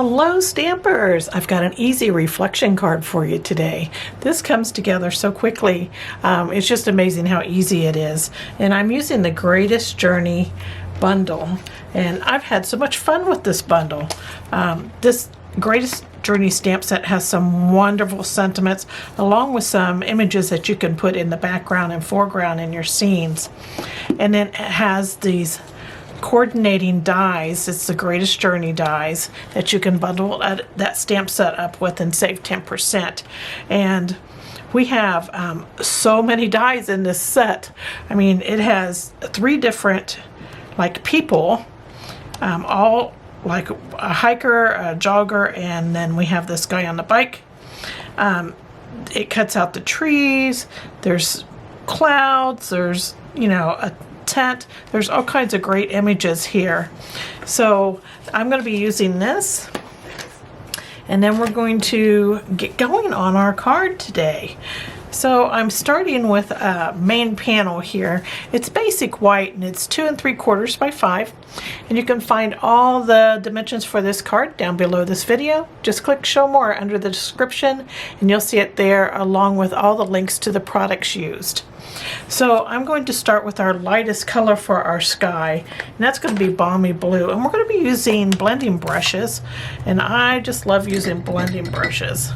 Hello Stampers! I've got an easy reflection card for you today. This comes together so quickly. It's just amazing how easy it is. And I'm using the Greatest Journey bundle. And I've had so much fun with this bundle. This Greatest Journey stamp set has some wonderful sentiments along with some images that you can put in the background and foreground in your scenes. And then it has these coordinating dies. It's the Greatest Journey dies that you can bundle that stamp set up with and save 10%. And we have so many dies in this set. I mean, it has 3 different like people, all like a hiker, a jogger, and then we have this guy on the bike. It cuts out the trees, there's clouds, there's, you know, a tent. There's all kinds of great images here. So I'm going to be using this, and then we're going to get going on our card today. So I'm starting with a main panel here. It's basic white and it's 2 3/4 by 5. And you can find all the dimensions for this card down below this video. Just click show more under the description and you'll see it there along with all the links to the products used. So I'm going to start with our lightest color for our sky, and that's going to be Balmy Blue. And we're going to be using blending brushes, and I just love using blending brushes.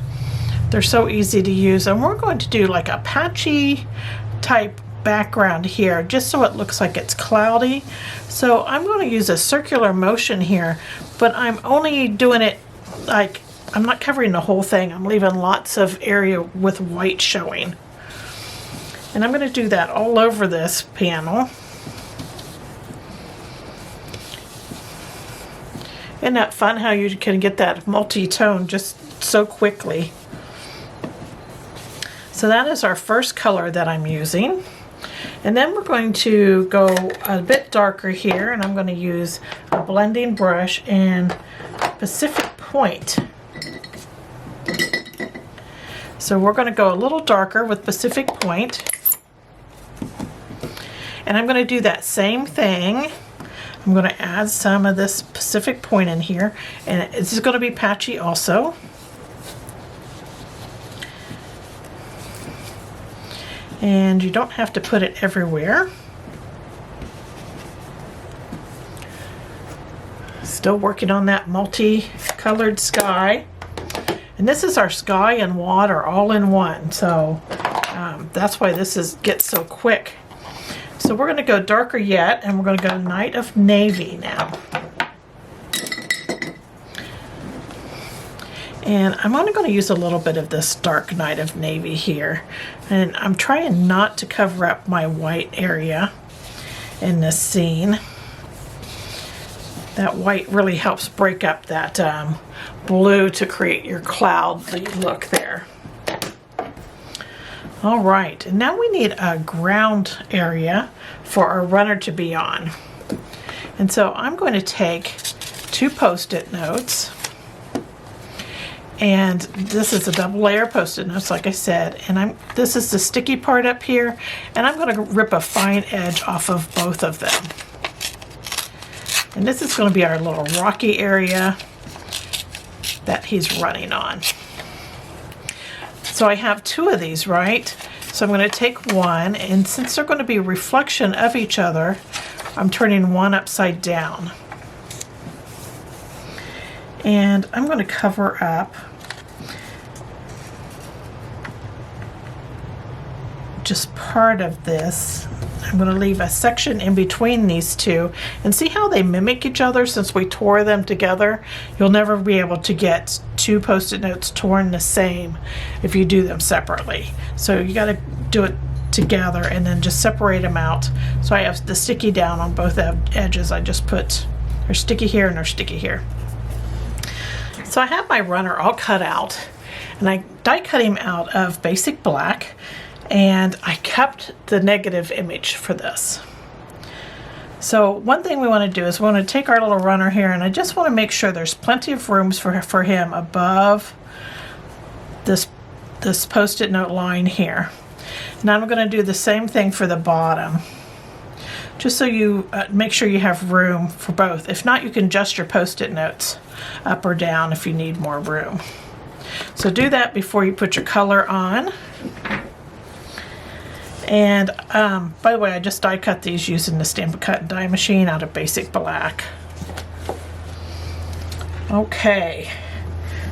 They're so easy to use, and we're going to do like a patchy type background here just so it looks like it's cloudy. So I'm going to use a circular motion here, but I'm only doing it like, I'm not covering the whole thing. I'm leaving lots of area with white showing. And I'm going to do that all over this panel. Isn't that fun how you can get that multi-tone just so quickly? So that is our first color that I'm using. And then we're going to go a bit darker here, and I'm going to use a blending brush and Pacific Point. So we're going to go a little darker with Pacific Point. And I'm going to do that same thing. I'm going to add some of this Pacific Point in here, and this is going to be patchy also. And you don't have to put it everywhere. Still working on that multi-colored sky. And this is our sky and water all in one, so that's why this gets so quick. So we're going to go darker yet, and we're going to go Night of Navy now. And I'm only going to use a little bit of this dark Night of Navy here. And I'm trying not to cover up my white area in this scene. That white really helps break up that blue to create your cloudy look there. All right, and now we need a ground area for our runner to be on. And so I'm going to take 2 Post-it notes. And this is a double layer Post-it notes, like I said. And this is the sticky part up here. And I'm going to rip a fine edge off of both of them. And this is going to be our little rocky area that he's running on. So I have 2 of these, right? So I'm going to take one, and since they're going to be a reflection of each other, I'm turning one upside down. And I'm going to cover up just part of this. I'm going to leave a section in between these 2 and see how they mimic each other. Since we tore them together, you'll never be able to get 2 Post-it notes torn the same if you do them separately. So you got to do it together and then just separate them out. So I have the sticky down on both edges. I just put our sticky here and our sticky here. So I have my runner all cut out, and I die cut him out of basic black. And I kept the negative image for this. So one thing we want to do is we want to take our little runner here, and I just want to make sure there's plenty of rooms for him above this Post-it note line here. And I'm going to do the same thing for the bottom. just so you make sure you have room for both. If not, you can adjust your Post-it notes up or down if you need more room. So do that before you put your color on. And by the way, I just die cut these using the Stampin' Cut and Die machine out of basic black. Okay,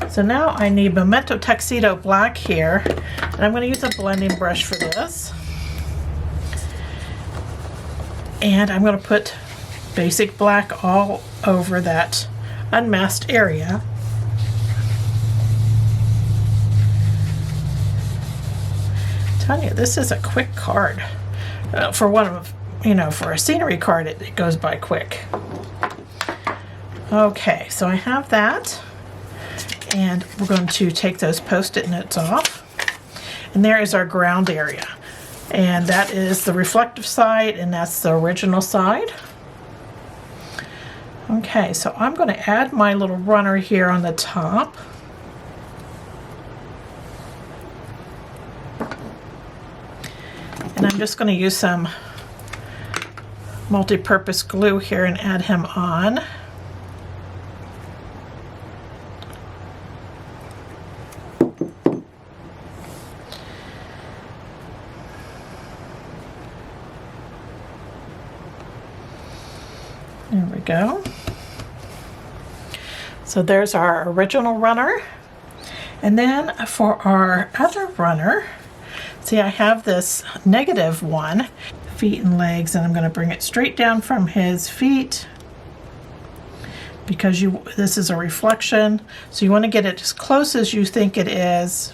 so now I need Memento Tuxedo Black here, and I'm going to use a blending brush for this. And I'm going to put basic black all over that unmasked area. I'm telling you, this is a quick card. For one of, for a scenery card, it goes by quick. Okay, so I have that, and we're going to take those Post-it notes off. And there is our ground area. And that is the reflective side, and that's the original side. Okay, so I'm going to add my little runner here on the top. And I'm just going to use some multi-purpose glue here and add him on. There we go. So there's our original runner. And then for our other runner, see, I have this negative one, feet and legs, and I'm going to bring it straight down from his feet because this is a reflection. So you want to get it as close as you think it is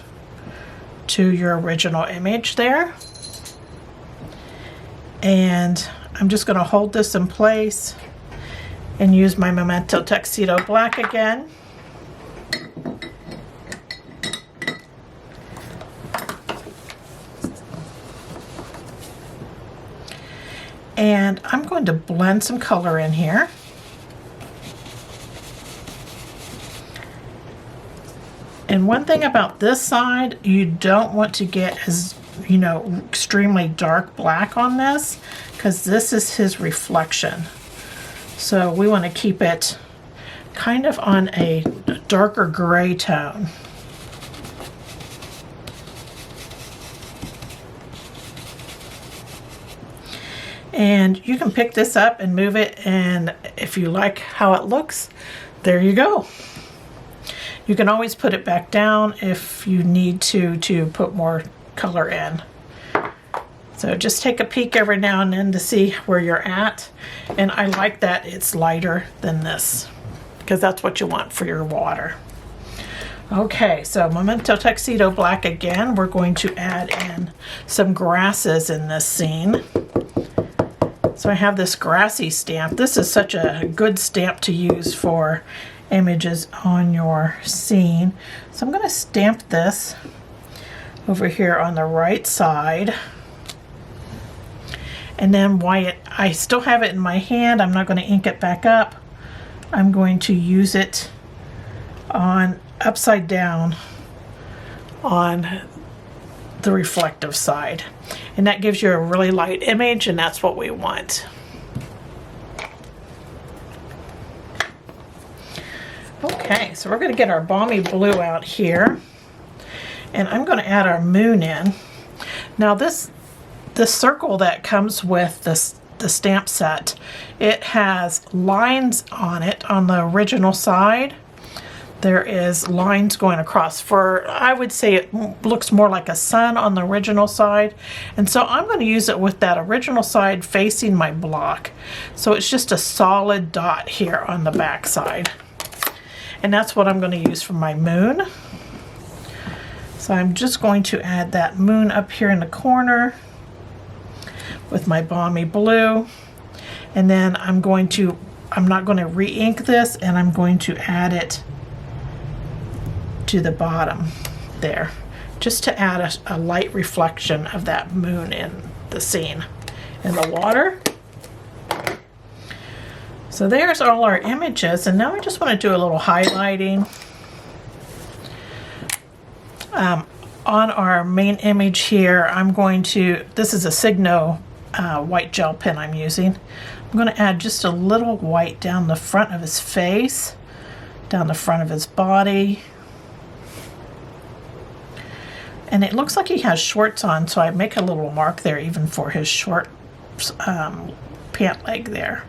to your original image there. And I'm just going to hold this in place and use my Memento Tuxedo Black again. And I'm going to blend some color in here. And one thing about this side, you don't want to get as, extremely dark black on this, because this is his reflection. So we want to keep it kind of on a darker gray tone. And you can pick this up and move it, and if you like how it looks, there you go. You can always put it back down if you need to put more color in. So just take a peek every now and then to see where you're at. And I like that it's lighter than this, because that's what you want for your water. Okay, so Memento Tuxedo Black again. We're going to add in some grasses in this scene. So I have this grassy stamp. This is such a good stamp to use for images on your scene. So I'm going to stamp this over here on the right side. And then I still have it in my hand, I'm not going to ink it back up. I'm going to use it on upside down on the reflective side. And that gives you a really light image, and that's what we want. Okay, so we're going to get our Balmy Blue out here. And I'm going to add our moon in. Now this circle that comes with the stamp set, it has lines on it on the original side. There is lines going across. I would say it looks more like a sun on the original side. And so I'm going to use it with that original side facing my block. So it's just a solid dot here on the back side. And that's what I'm going to use for my moon. So I'm just going to add that moon up here in the corner with my Balmy Blue. And then I'm not going to re-ink this, and I'm going to add it to the bottom there, just to add a light reflection of that moon in the scene in the water. So there's all our images, and now I just want to do a little highlighting on our main image here. This is a Signo white gel pen I'm using. I'm going to add just a little white down the front of his face, down the front of his body. And it looks like he has shorts on, so I make a little mark there even for his short pant leg there.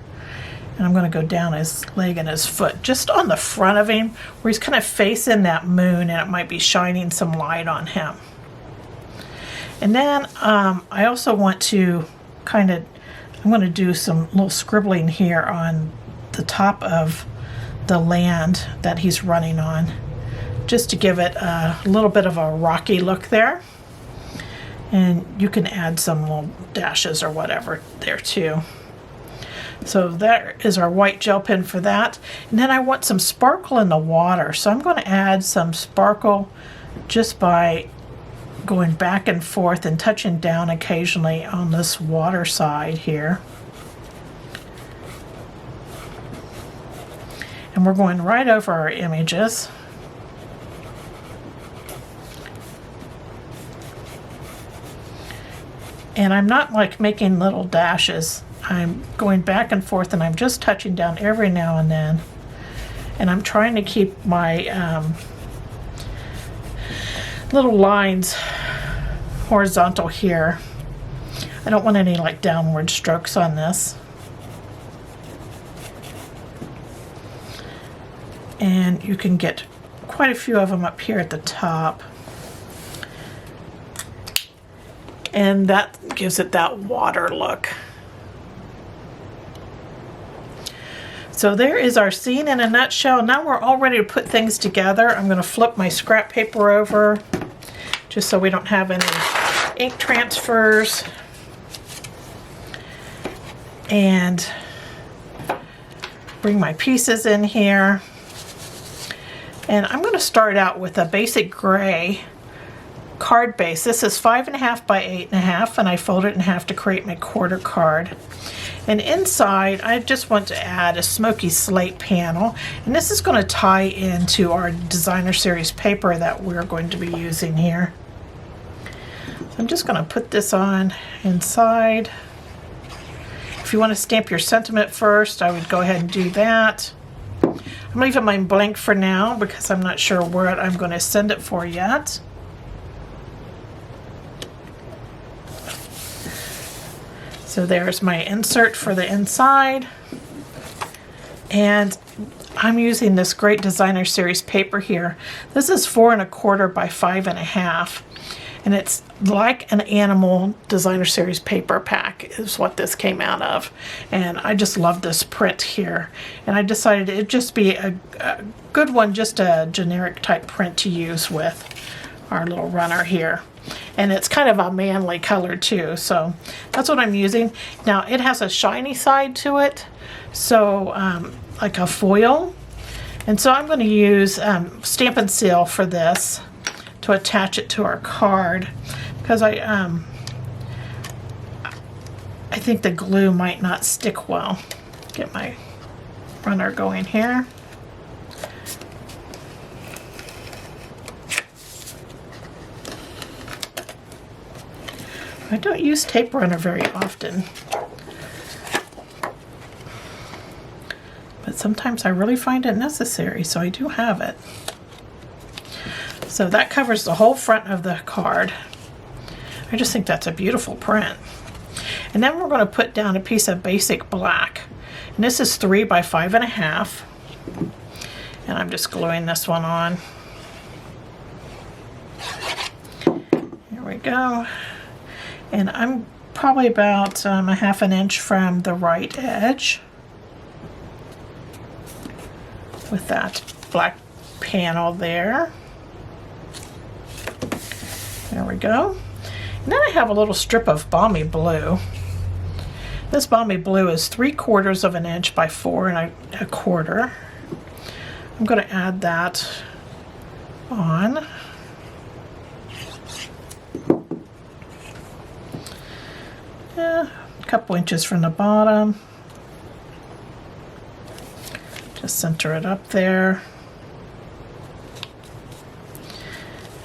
And I'm going to go down his leg and his foot, just on the front of him, where he's kind of facing that moon and it might be shining some light on him. And then I also want to I'm going to do some little scribbling here on the top of the land that he's running on, just to give it a little bit of a rocky look there. And you can add some little dashes or whatever there too. So there is our white gel pen for that. And then I want some sparkle in the water. So I'm going to add some sparkle just by going back and forth and touching down occasionally on this water side here. And we're going right over our images. And I'm not like making little dashes. I'm going back and forth and I'm just touching down every now and then. And I'm trying to keep my little lines horizontal here. I don't want any like downward strokes on this. And you can get quite a few of them up here at the top. And that gives it that water look. So there is our scene in a nutshell. Now we're all ready to put things together. I'm going to flip my scrap paper over just so we don't have any ink transfers. And bring my pieces in here. And I'm going to start out with a basic gray card base. This is 5.5 by 8.5, and I fold it in half to create my quarter card. And inside, I just want to add a Smoky Slate panel, and this is going to tie into our designer series paper that we're going to be using here. So I'm just going to put this on inside. If you want to stamp your sentiment first, I would go ahead and do that. I'm leaving mine blank for now because I'm not sure where I'm going to send it for yet. So there's my insert for the inside. And I'm using this great designer series paper here. This is 4 1/4 by 5.5. And it's like an animal designer series paper pack is what this came out of. And I just love this print here. And I decided it'd just be a good one, just a generic type print to use with our little runner here. And it's kind of a manly color too, so that's what I'm using. Now it has a shiny side to it, so like a foil. And so I'm going to use Stampin' Seal for this to attach it to our card, because I think the glue might not stick well. Get my runner going here. I don't use tape runner very often, but sometimes I really find it necessary, so I do have it. So that covers the whole front of the card. I just think that's a beautiful print. And then we're going to put down a piece of basic black, and this is 3 by 5.5, and I'm just gluing this one on. Here we go. And I'm probably about 1/2 inch from the right edge with that black panel there. There we go. And then I have a little strip of Balmy Blue. This Balmy Blue is 3/4 inch by 4 1/4. I'm going to add that on. A couple inches from the bottom. Just center it up there.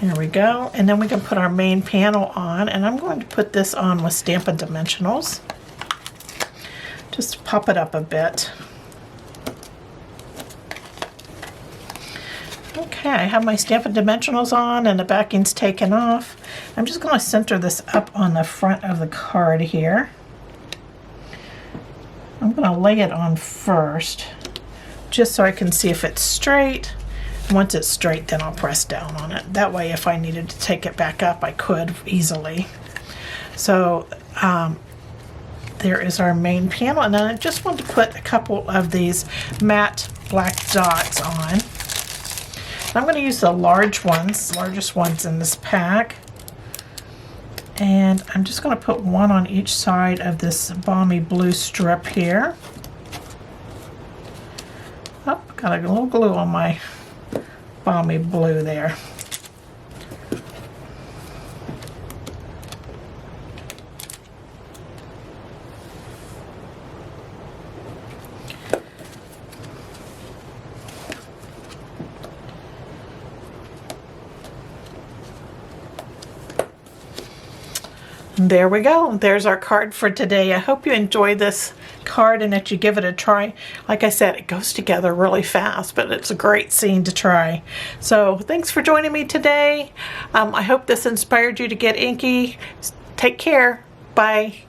There we go. And then we can put our main panel on, and I'm going to put this on with Stampin' Dimensionals. Just pop it up a bit. Okay, I have my Stampin' Dimensionals on and the backing's taken off. I'm just going to center this up on the front of the card here. I'm going to lay it on first, just so I can see if it's straight. Once it's straight, then I'll press down on it. That way, if I needed to take it back up, I could easily. So there is our main panel, and then I just want to put a couple of these matte black dots on. I'm going to use the largest ones in this pack. And I'm just going to put one on each side of this Balmy Blue strip here. Oh, got a little glue on my Balmy Blue there. There we go. There's our card for today. I hope you enjoy this card and that you give it a try. Like I said, it goes together really fast, but it's a great scene to try. So thanks for joining me today. I hope this inspired you to get inky. Take care. Bye.